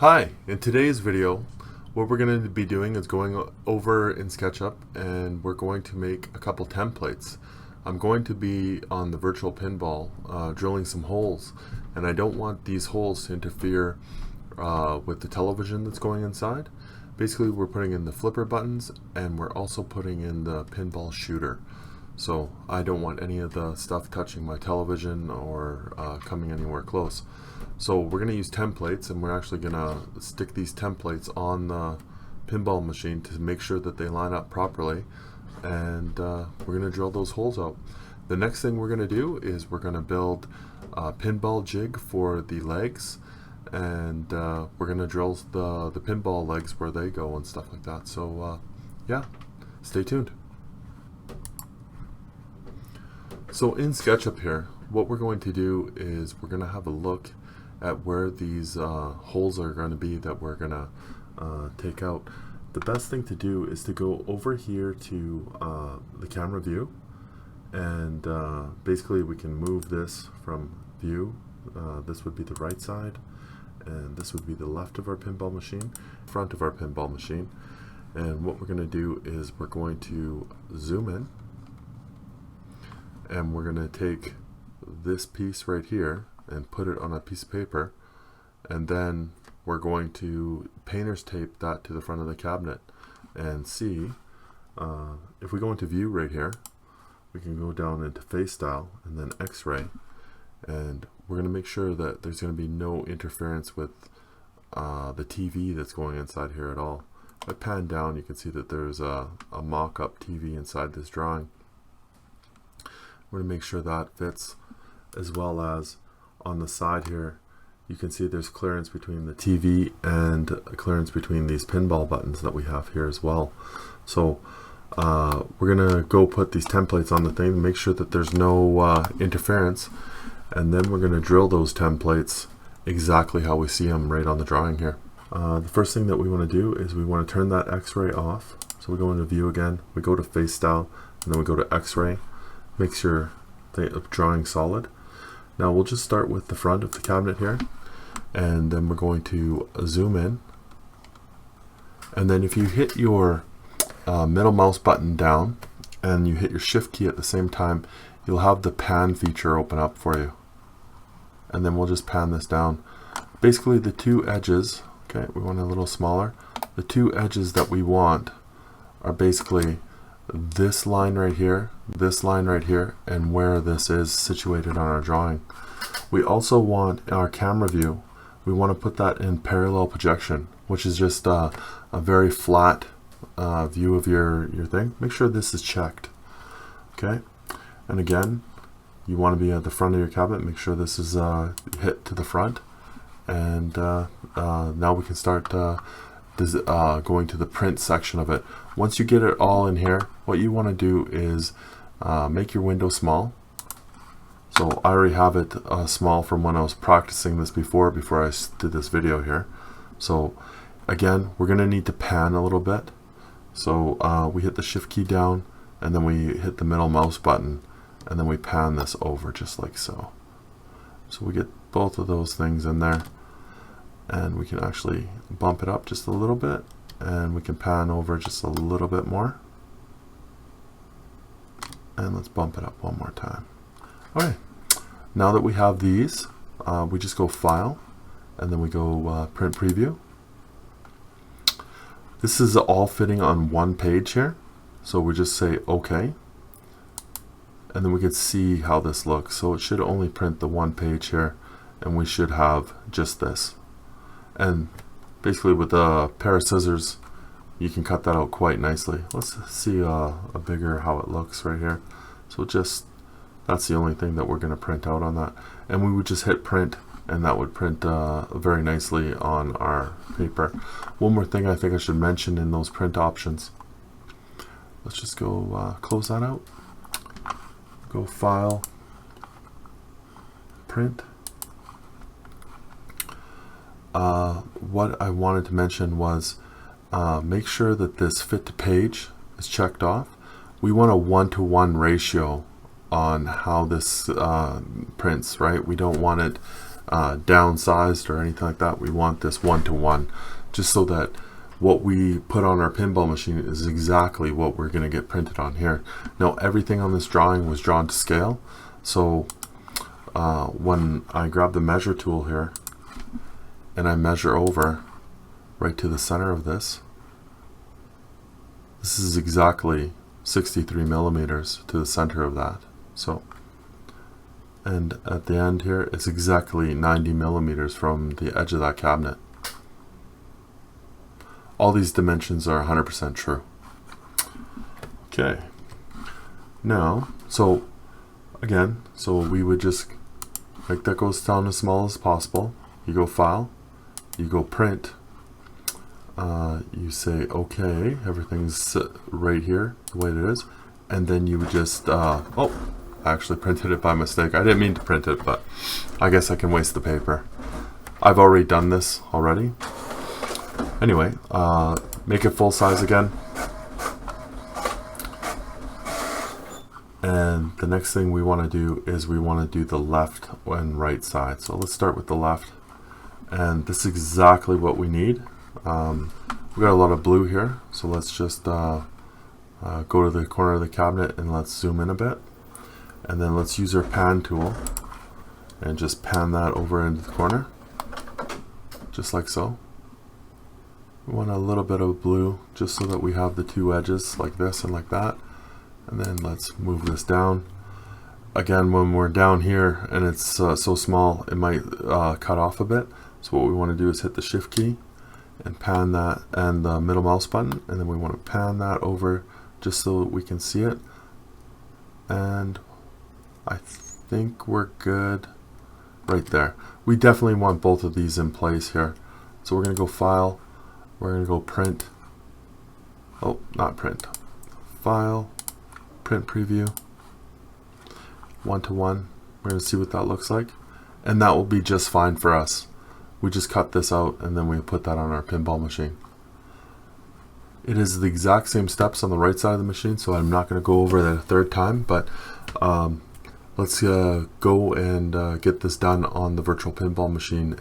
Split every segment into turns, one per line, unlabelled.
Hi, in today's video what we're going to be doing is going over in SketchUp and we're going to make a couple templates. I'm going to be on the virtual pinball drilling some holes, and I don't want these holes to interfere with the television that's going inside. Basically we're putting in the flipper buttons and we're also putting in the pinball shooter. So I don't want any of the stuff touching my television or coming anywhere close. So we're going to use templates, and we're actually going to stick these templates on the pinball machine to make sure that they line up properly, and we're going to drill those holes out. The next thing we're going to do is we're going to build a pinball jig for the legs, and we're going to drill the pinball legs where they go and stuff like that. So yeah, stay tuned. So in SketchUp here, what we're going to do is we're going to have a look at where these holes are going to be that we're going to take out. The best thing to do is to go over here to the camera view, and basically we can move this from view. This would be the right side, and this would be the left of our pinball machine, front of our pinball machine. And what we're going to do is we're going to zoom in, and we're going to take this piece right here and put it on a piece of paper, and then we're going to painter's tape that to the front of the cabinet. And see, if we go into view right here, we can go down into face style and then x-ray, and we're going to make sure that there's going to be no interference with the TV that's going inside here at all. If I pan down, you can see that there's a mock-up TV inside this drawing. We're going to make sure that fits, as well as on the side here you can see there's clearance between the TV and clearance between these pinball buttons that we have here as well. So we're gonna go put these templates on the thing, make sure that there's no interference, and then we're gonna drill those templates exactly how we see them right on the drawing here. The first thing that we want to do is we want to turn that x-ray off. So we go into view again, we go to face style, and then we go to x-ray. Make sure the drawing solid. Now we'll just start with the front of the cabinet here, and then we're going to zoom in, and then if you hit your middle mouse button down and you hit your shift key at the same time, you'll have the pan feature open up for you, and then we'll just pan this down. Basically the two edges, okay, we want a little smaller. The two edges that we want are basically this line right here, this line right here, and where this is situated on our drawing. We also want, in our camera view, we want to put that in parallel projection, which is just a very flat view of your thing. Make sure this is checked. Okay, and again, you want to be at the front of your cabinet. Make sure this is hit to the front, and now we can start going to the print section of it. Once you get it all in here, what you want to do is make your window small. So I already have it small from when I was practicing this before I did this video here. So again, we're going to need to pan a little bit. So we hit the shift key down, and then we hit the middle mouse button, and then we pan this over just like so. So we get both of those things in there, and we can actually bump it up just a little bit, and we can pan over just a little bit more, and let's bump it up one more time. Okay, now that we have these, we just go file, and then we go print preview. This is all fitting on one page here, so we just say OK, and then we can see how this looks. So it should only print the one page here, and we should have just this. And basically with a pair of scissors you can cut that out quite nicely. Let's see a bigger how it looks right here. So just, that's the only thing that we're going to print out on that, and we would just hit print, and that would print very nicely on our paper. One more thing I think I should mention in those print options. Let's just go close that out, go file, print. What I wanted to mention was make sure that this fit to page is checked off. We want a 1-to-1 ratio on how this prints, right? We don't want it downsized or anything like that. We want this one-to-one, just so that what we put on our pinball machine is exactly what we're going to get printed on here. Now, everything on this drawing was drawn to scale, so when I grab the measure tool here and I measure over right to the center of this, this is exactly 63 millimeters to the center of that. So, and at the end here, it's exactly 90 millimeters from the edge of that cabinet. All these dimensions are 100% true. Okay. Now, so again, so we would just make that goes down as small as possible. You go File, you go Print, you say OK, everything's right here the way it is, and then you would just oh, I actually printed it by mistake. I didn't mean to print it, but I guess I can waste the paper. I've already done this already. Anyway, make it full size again. And the next thing we want to do is we want to do the left and right side. So let's start with the left. And this is exactly what we need. We got a lot of blue here, so let's just go to the corner of the cabinet and let's zoom in a bit. And then let's use our pan tool and just pan that over into the corner, just like so. We want a little bit of blue just so that we have the two edges like this and like that. And then let's move this down. Again, when we're down here and it's so small, it might cut off a bit. So what we want to do is hit the Shift key and pan that, and the middle mouse button, and then we want to pan that over just so we can see it. And I think we're good right there. We definitely want both of these in place here. So we're going to go File, we're going to go Print. Oh, not Print. File, Print Preview, one-to-one. We're going to see what that looks like, and that will be just fine for us. We just cut this out and then we put that on our pinball machine. It is the exact same steps on the right side of the machine, so I'm not going to go over that a third time, but let's go and get this done on the virtual pinball machine.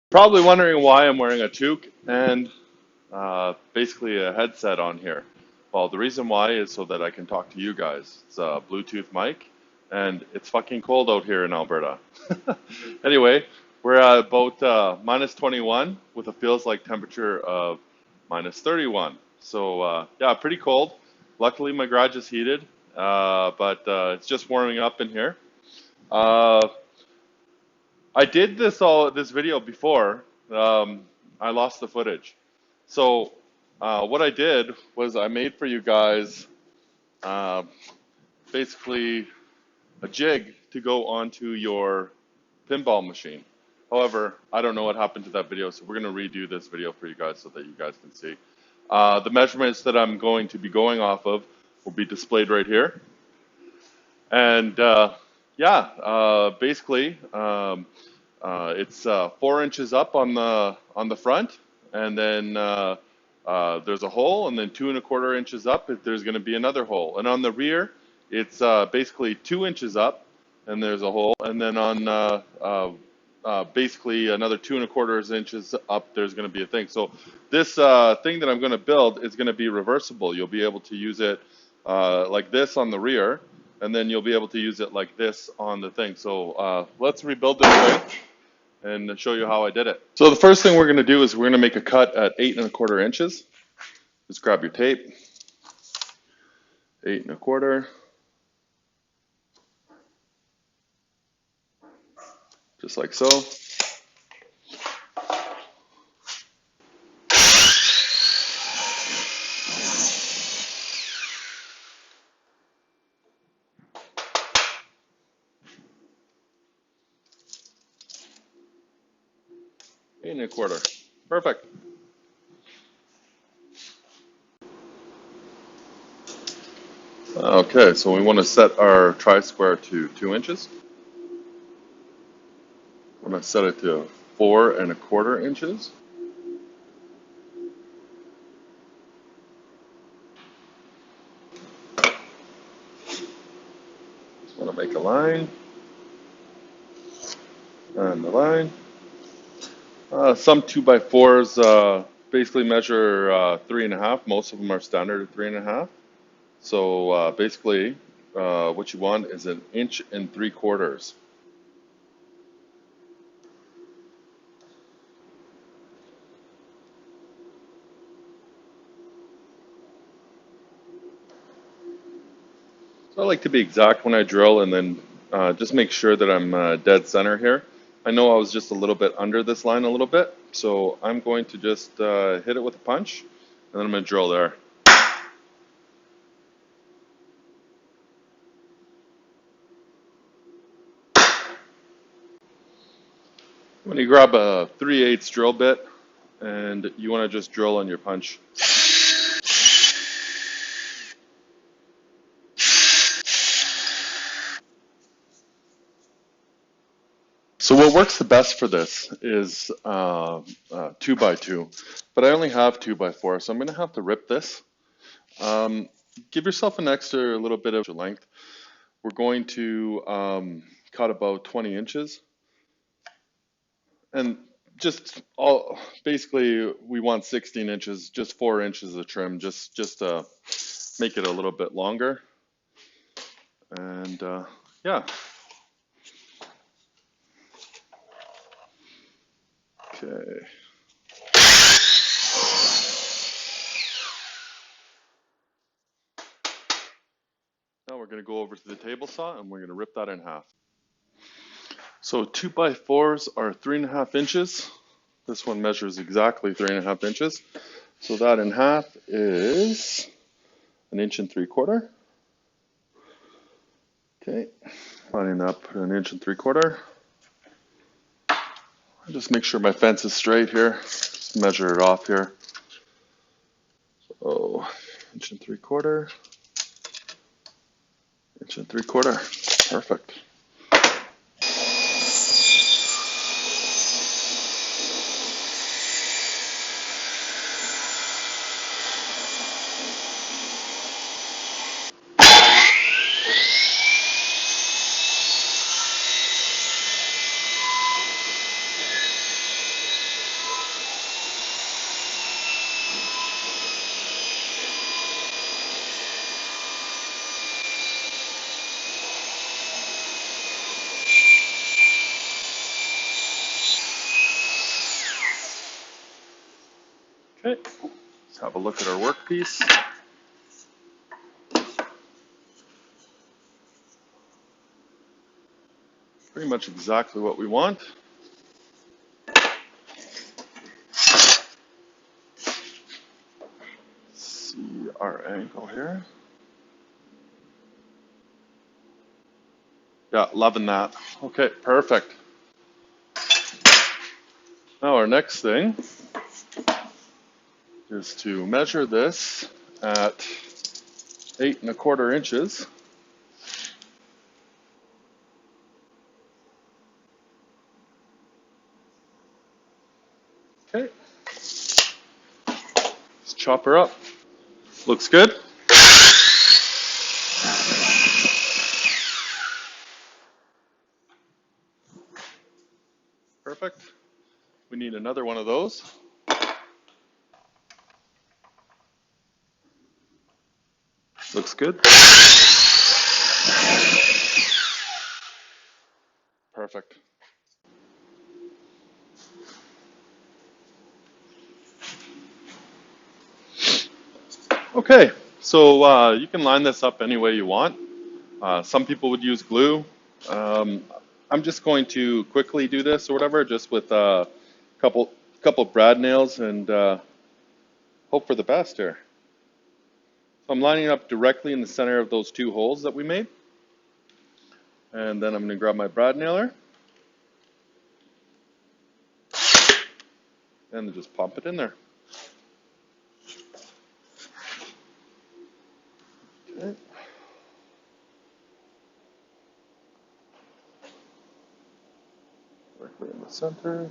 Probably wondering why I'm wearing a toque and basically a headset on here. Well, the reason why is so that I can talk to you guys. It's a Bluetooth mic, and it's fucking cold out here in Alberta. Anyway, we're at about minus 21 with a feels like temperature of minus 31. So yeah, pretty cold. Luckily, my garage is heated, but it's just warming up in here. Uh, I did this video before. I lost the footage. So what I did was I made for you guys uh, basically a jig to go onto your pinball machine. However, I don't know what happened to that video, so we're going to redo this video for you guys so that you guys can see. The measurements that I'm going to be going off of will be displayed right here. And Yeah, basically, it's 4 inches up on the front, and then there's a hole, and then 2¼ inches up, there's going to be another hole, and on the rear, it's basically 2 inches up, and there's a hole, and then on basically another 2¼ inches up, there's going to be a thing. So this thing that I'm going to build is going to be reversible. You'll be able to use it like this on the rear, and then you'll be able to use it like this on the thing. So let's rebuild this thing and show you how I did it. So the first thing we're going to do is we're going to make a cut at 8¼ inches. Just grab your tape, 8¼ just like so. Eight and a quarter, perfect. Okay, so we want to set our tri-square to 2 inches. I'm going to set it to 4¼ inches. Just want to make a line and the line. Some 2x4s basically measure 3.5. Most of them are standard at 3.5. So basically, what you want is 1.75 inches. So I like to be exact when I drill, and then just make sure that I'm dead center here. I know I was just a little bit under this line a little bit, so I'm going to just hit it with a punch, and then I'm going to drill there. When you grab a 3/8 drill bit, and you want to just drill on your punch. So what works the best for this is 2x2, but I only have 2x4, so I'm going to have to rip this. Give yourself an extra little bit of length. We're going to cut about 20 inches, and just basically we want 16 inches, just 4 inches of trim, just to make it a little bit longer. And yeah. Okay. Now we're going to go over to the table saw, and we're going to rip that in half. So 2x4s are 3.5 inches. This one measures exactly 3.5 inches. So that in half is 1.75 inches. Okay, lining up 1.75 inches. Just make sure my fence is straight here. Just measure it off here. So 1.75 inches, 1.75 inches. Perfect. Okay, let's have a look at our workpiece. Pretty much exactly what we want. See our angle here. Yeah, loving that. Okay, perfect. Now our next thing is to measure this at 8.25 inches. Okay, let's chop her up. Looks good. Perfect. We need another one of those. Looks good. Perfect. Okay, so you can line this up any way you want. Some people would use glue. Um, I'm just going to quickly do this or whatever, just with a couple brad nails and hope for the best here. So I'm lining up directly in the center of those two holes that we made. And then I'm going to grab my brad nailer and just pump it in there. Okay. Directly in the center.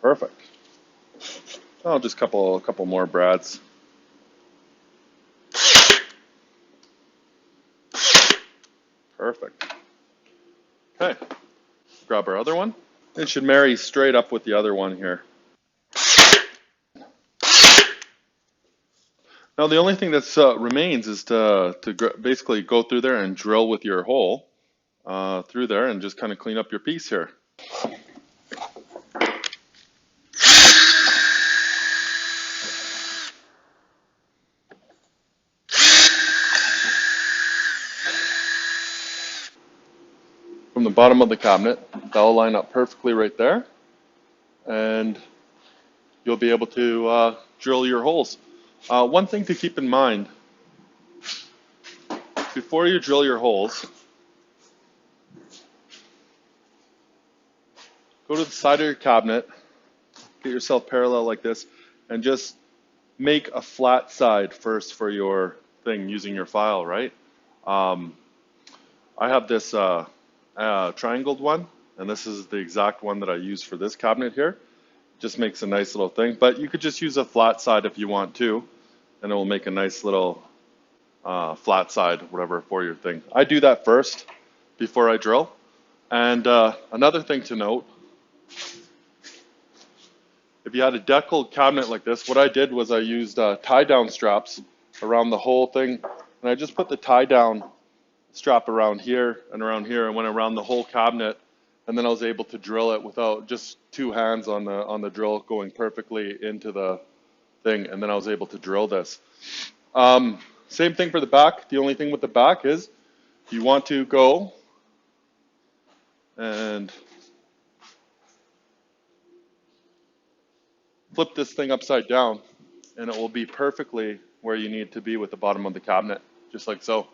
Perfect. Oh, just a couple more brads. Perfect. Okay. Grab our other one. It should marry straight up with the other one here. Now the only thing that remains is to basically go through there and drill with your hole through there and just kind of clean up your piece here. From the bottom of the cabinet, that'll line up perfectly right there, and you'll be able to drill your holes. One thing to keep in mind, before you drill your holes, go to the side of your cabinet, get yourself parallel like this, and just make a flat side first for your thing using your file, right? I have this triangled one, and this is the exact one that I use for this cabinet here. Just makes a nice little thing, but you could just use a flat side if you want to, and it will make a nice little flat side, whatever, for your thing. I do that first before I drill. And another thing to note, if you had a deckled cabinet like this, what I did was I used tie down straps around the whole thing, and I just put the tie down strap around here and went around the whole cabinet, and then I was able to drill it without just two hands on the drill going perfectly into the thing, and then I was able to drill this. Same thing for the back. The only thing with the back is you want to go and flip this thing upside down, and it will be perfectly where you need to be with the bottom of the cabinet, just like so.